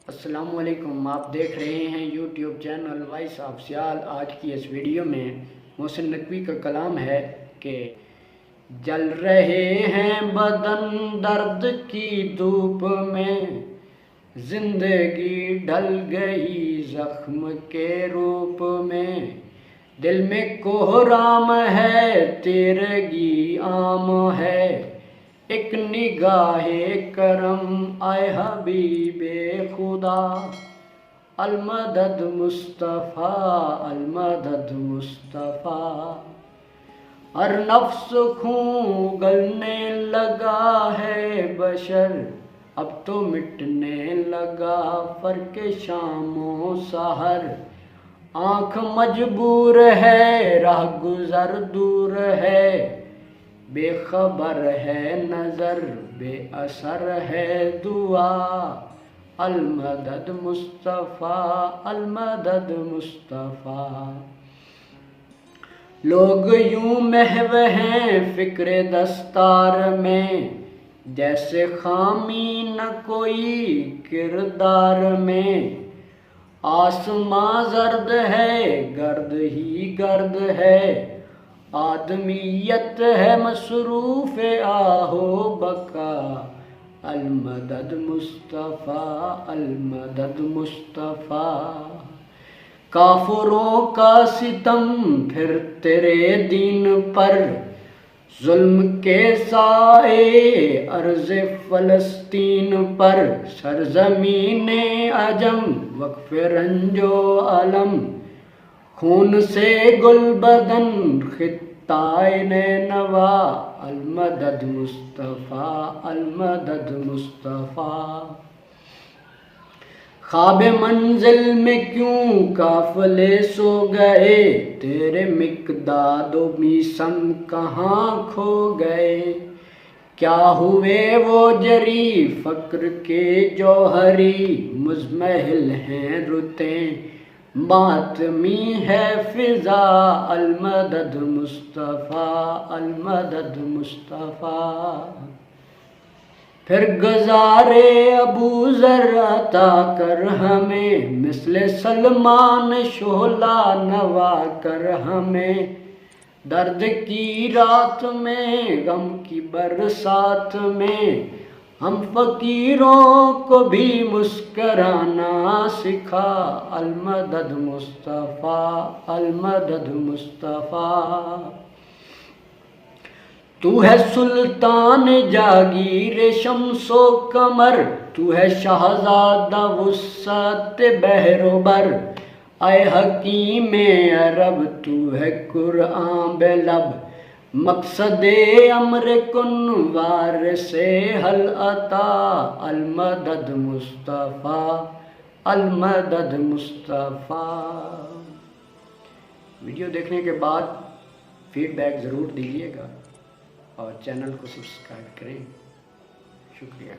अस्सलामुअलैकुम। आप देख रहे हैं YouTube channel voice of sial. आज की इस वीडियो में मोहसिन नकवी का कलाम है कि जल रहे हैं बदन दर्द की धूप में, जिंदगी ढल गई जख्म के रूप में। दिल में कोहराम है, तिरगी आम है, एक निगाहे करम आए हबीबे खुदा। अलमदद मुस्तफ़ा, अलमदद मुस्तफ़ा। हर नफ्स खून गलने लगा है बशर, अब तो मिटने लगा फर्क शामो सहर। आँख मजबूर है, राह गुजर दूर है, बेखबर है नजर, बेअसर है दुआ। अलमदद मुस्तफ़ा, अलमदद मुस्तफ़ा। लोग यूं महव हैं फिक्र दस्तार में, जैसे खामी न कोई किरदार में। आसमां जर्द है, गर्द ही गर्द है, आदमियत है मसरूफ़ आहो बका। अलमदद मुस्तफ़ा, अलमदद मुस्तफ़ा। काफिरों का सितम फिर तेरे दीन पर, जुल्म के साए अर्ज़ फ़लस्तीन पर। सरज़मीने अजम वक़्फ़ रंजो अलम, खून से गुलबदन खित्ताए नैनवा। अलमदद मुस्तफ़ा, अलमदद मुस्तफ़ा। ख्वाब मंजिल में क्यों काफ़िले सो गए, तेरे मिक़दादो मीसम कहाँ खो गए। क्या हुए वो जरी फ़क्र के जौहरी, मुज़महिल हैं रुतें मातमी है फ़िज़ा। अलमदद मुस्तफ़ा, अलमदद मुस्तफ़ा। फिर गुज़ारे अबू ज़र अता कर हमें, मिस्ले सलमान शोला नवा कर हमें। दर्द की रात में, गम की बरसात में, हम फ़कीरों को भी मुस्कराना सिखा। अलमदद मुस्तफ़ा, अलमदद मुस्तफ़ा। तू है सुल्तान जागीर शम्सो कमर, तू है शहज़ादा वुसअत बहरोबर। आए हकीमे अरब, तू है कुरआन बेलब, मकसदे अम्र कुन वार से हल अता। अलमदद मुस्तफ़ा, अलमदद मुस्तफ़ा। वीडियो देखने के बाद फीडबैक ज़रूर दीजिएगा और चैनल को सब्सक्राइब करें। शुक्रिया।